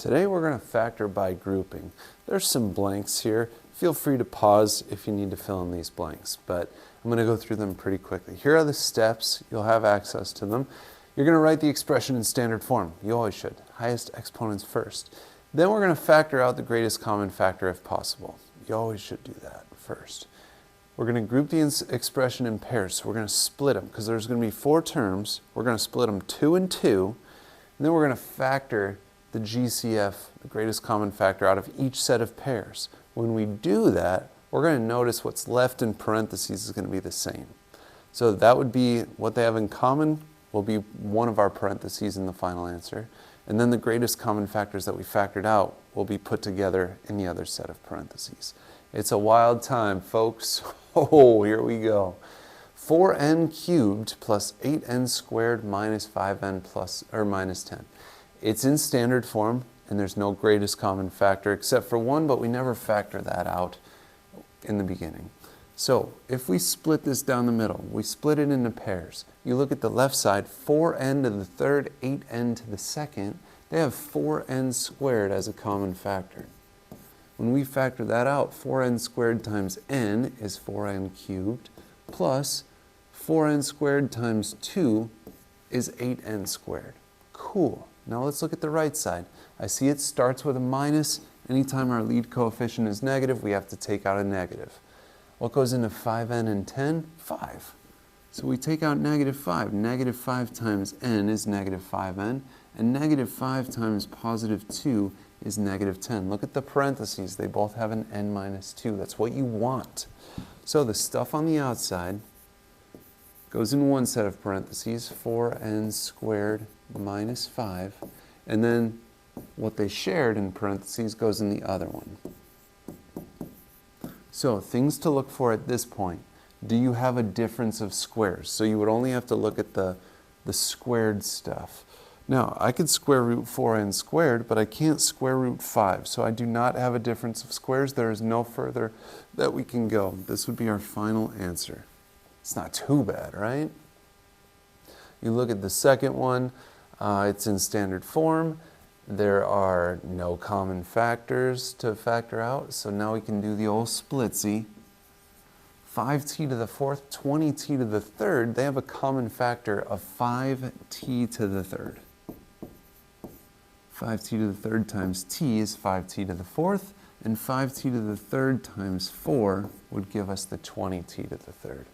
Today we're going to factor by grouping. There's some blanks here. Feel free to pause if you need to fill in these blanks, but I'm going to go through them pretty quickly. Here are the steps. You'll have access to them. You're going to write the expression in standard form. You always should. Highest exponents first. Then we're going to factor out the greatest common factor if possible. You always should do that first. We're going to group the expression in pairs. So we're going to split them because there's going to be 4 terms. We're going to split them 2 and 2. And then we're going to factor the GCF, the greatest common factor, out of each set of pairs. When we do that, we're going to notice what's left in parentheses is going to be the same. So that would be what they have in common will be one of our parentheses in the final answer. And then the greatest common factors that we factored out will be put together in the other set of parentheses. It's a wild time, folks. Oh, here we go. 4n cubed plus 8n squared minus 5n plus or minus 10. It's in standard form, and there's no greatest common factor except for 1, but we never factor that out in the beginning. So if we split this down the middle, we split it into pairs. You look at the left side, 4n to the third, 8n to the second. They have 4n squared as a common factor. When we factor that out, 4n squared times n is 4n cubed, plus 4n squared times 2 is 8n squared. Cool. Now let's look at the right side. I see it starts with a minus. Anytime our lead coefficient is negative, we have to take out a negative. What goes into 5n and 10? 5. So we take out negative 5. Negative 5 times n is negative 5n, and negative 5 times positive 2 is negative 10. Look at the parentheses. They both have an n minus 2. That's what you want. So the stuff on the outside goes in one set of parentheses, 4n squared minus 5, and then what they shared in parentheses goes in the other one. So things to look for at this point. Do you have a difference of squares? So you would only have to look at the squared stuff. Now, I could square root 4n squared, but I can't square root 5. So I do not have a difference of squares. There is no further that we can go. This would be our final answer. It's not too bad, right? You look at the second one. It's in standard form. There are no common factors to factor out. So now we can do the old splitsy. 5t to the fourth, 20t to the third. They have a common factor of 5t to the third. 5t to the third times t is 5t to the fourth, and 5t to the third times 4 would give us the 20t to the third.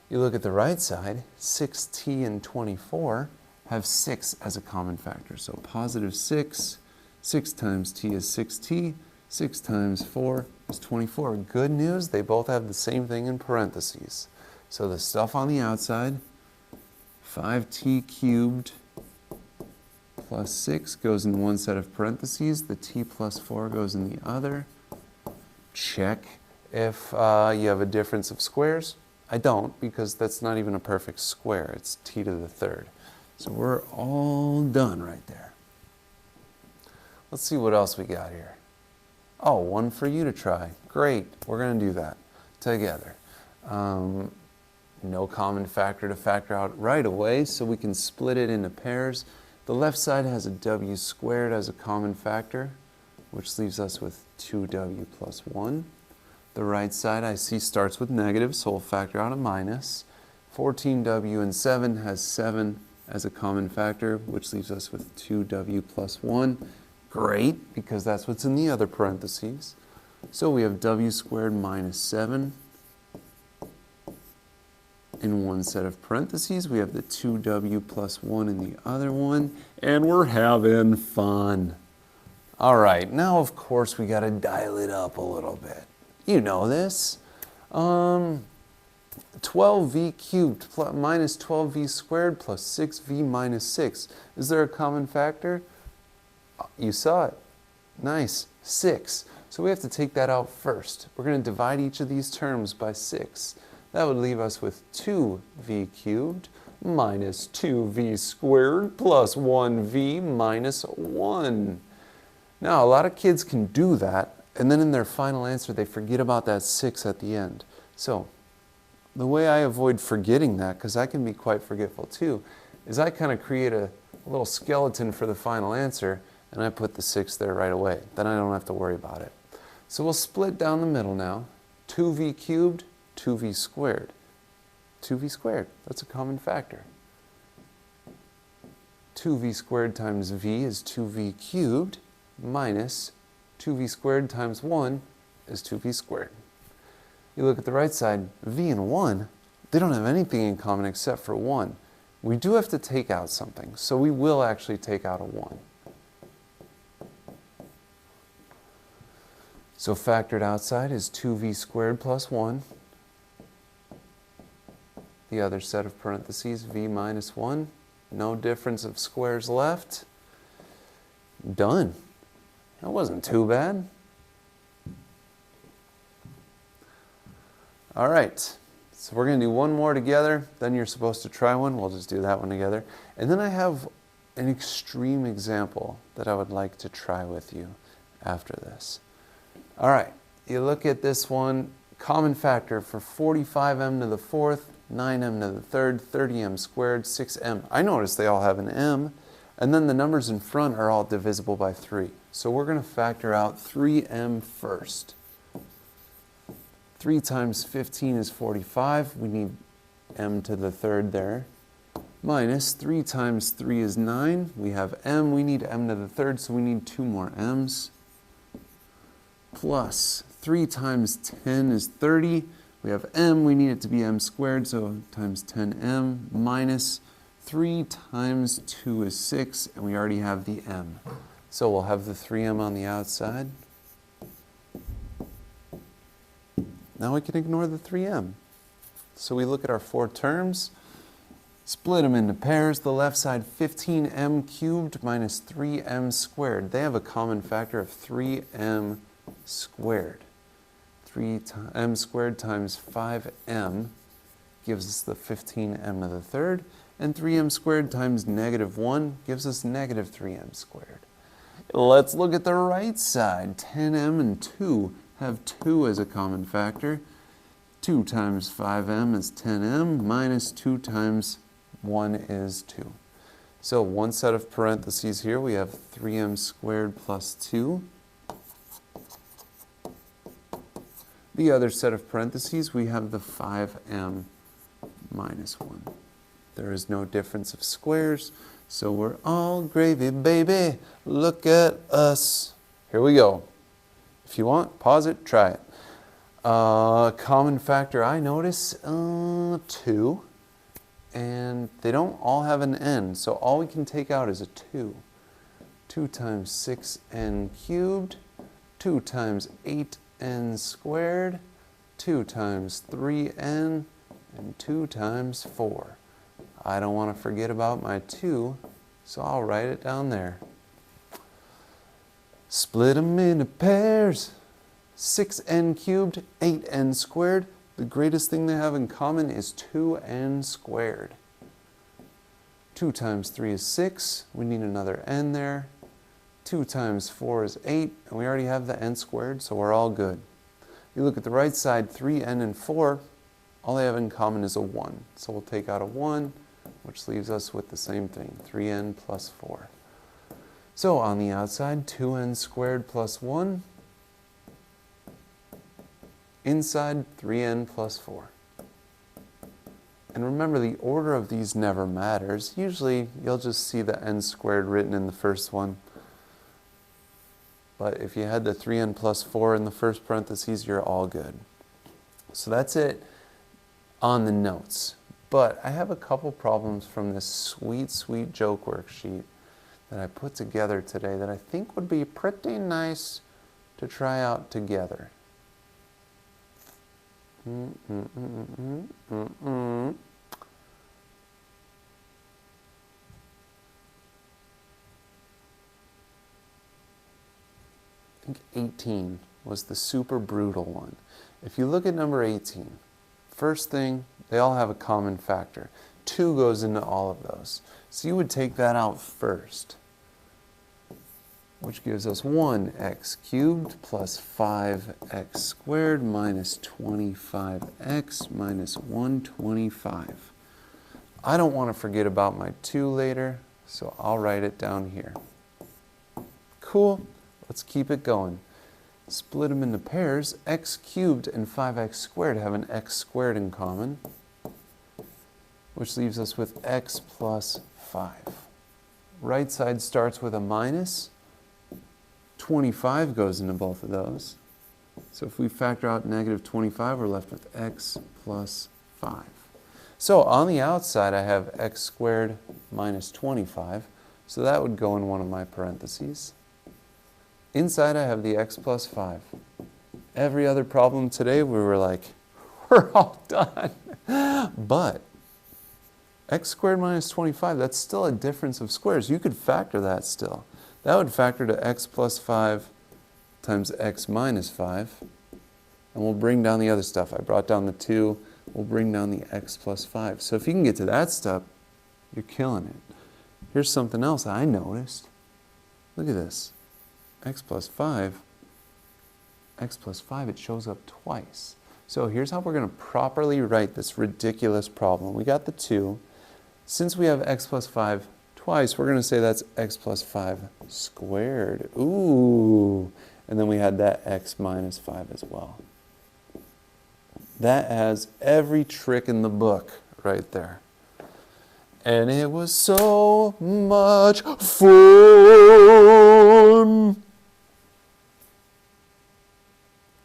You look at the right side, 6t and 24 have 6 as a common factor. So positive 6, 6 times t is 6t, 6 times 4 is 24. Good news, they both have the same thing in parentheses. So the stuff on the outside, 5t cubed plus 6 goes in one set of parentheses. The t plus 4 goes in the other. Check if you have a difference of squares. I don't, because that's not even a perfect square. It's t to the third. So we're all done right there. Let's see what else we got here. Oh, one for you to try. Great. We're going to do that together. No common factor to factor out right away, so we can split it into pairs. The left side has a w squared as a common factor, which leaves us with 2w plus 1. The right side I see starts with negative, so we'll factor out a minus. 14w and 7 has 7 as a common factor, which leaves us with 2w plus 1. Great, because that's what's in the other parentheses. So we have w squared minus 7 in one set of parentheses. We have the 2w plus 1 in the other one, and we're having fun. All right, now of course we got to dial it up a little bit. You know this. 12v cubed minus 12v squared plus 6v minus 6. Is there a common factor? You saw it. Nice. 6. So we have to take that out first. We're going to divide each of these terms by 6. That would leave us with 2v cubed minus 2v squared plus 1v minus 1. Now, a lot of kids can do that, and then in their final answer, they forget about that 6 at the end. So the way I avoid forgetting that, because I can be quite forgetful too, is I kind of create a little skeleton for the final answer, and I put the 6 there right away. Then I don't have to worry about it. So we'll split down the middle now. 2v cubed, 2v squared. 2v squared, that's a common factor. 2v squared times v is 2v cubed minus 2v squared times 1 is 2v squared. You look at the right side, v and 1, they don't have anything in common except for 1. We do have to take out something, so we will actually take out a 1. So factored outside is 2v squared plus 1. The other set of parentheses, v minus 1. No difference of squares left. Done. That wasn't too bad. All right, so we're going to do one more together. Then you're supposed to try one. We'll just do that one together. And then I have an extreme example that I would like to try with you after this. All right, you look at this one. Common factor for 45m to the 4th, 9m to the 3rd, 30m squared, 6m. I notice they all have an m, and then the numbers in front are all divisible by 3. So we're going to factor out 3m first. 3 times 15 is 45. We need m to the 3rd there. Minus 3 times 3 is 9. We have m. We need m to the 3rd, so we need 2 more m's. Plus 3 times 10 is 30. We have m. We need it to be m squared, so times 10m. Minus 3 times 2 is 6, and we already have the m. So we'll have the 3m on the outside. Now we can ignore the 3m. So we look at our 4 terms, split them into pairs. The left side, 15m cubed minus 3m squared. They have a common factor of 3m squared. 3m squared times 5m gives us the 15m to the 3rd, and 3m squared times negative 1 gives us negative 3m squared. Let's look at the right side. 10m and 2 have 2 as a common factor. 2 times 5m is 10m, minus 2 times 1 is 2. So one set of parentheses here, we have 3m squared plus 2. The other set of parentheses, we have the 5m minus 1. There is no difference of squares, so we're all gravy, baby. Look at us. Here we go. If you want, pause it, try it. Common factor I notice, 2. And they don't all have an n, so all we can take out is a 2. 2 times 6n cubed, 2 times 8n squared, 2 times 3n, and 2 times 4. I don't want to forget about my 2, so I'll write it down there. Split them into pairs. 6n cubed, 8n squared. The greatest thing they have in common is 2n squared. 2 times 3 is 6. We need another n there. 2 times 4 is 8, and we already have the n squared, so we're all good. You look at the right side, 3n and 4, all they have in common is a 1. So we'll take out a 1, which leaves us with the same thing, 3n plus 4. So on the outside, 2n squared plus 1. Inside, 3n plus 4. And remember, the order of these never matters. Usually, you'll just see the n squared written in the first one. But if you had the 3n plus 4 in the first parentheses, you're all good. So that's it on the notes. But I have a couple problems from this sweet, sweet joke worksheet that I put together today that I think would be pretty nice to try out together. I think 18 was the super brutal one. If you look at number 18, first thing, they all have a common factor. 2 goes into all of those. So you would take that out first, which gives us 1x cubed plus 5x squared minus 25x minus 125. I don't want to forget about my 2 later, so I'll write it down here. Cool. Let's keep it going. Split them into pairs. X cubed and 5x squared have an x squared in common, which leaves us with x plus 5. Right side starts with a minus. 25 goes into both of those. So if we factor out negative 25, we're left with x plus 5. So on the outside, I have x squared minus 25. So that would go in one of my parentheses. Inside, I have the x plus 5. Every other problem today, we were like, we're all done. But x squared minus 25, that's still a difference of squares. You could factor that still. That would factor to x plus 5 times x minus 5. And we'll bring down the other stuff. I brought down the 2. We'll bring down the x plus 5. So if you can get to that step, you're killing it. Here's something else I noticed. Look at this. X plus 5, it shows up twice. So here's how we're going to properly write this ridiculous problem. We got the 2. Since we have x plus 5 twice, we're going to say that's x plus 5 squared. Ooh. And then we had that x minus 5 as well. That has every trick in the book right there. And it was so much fun.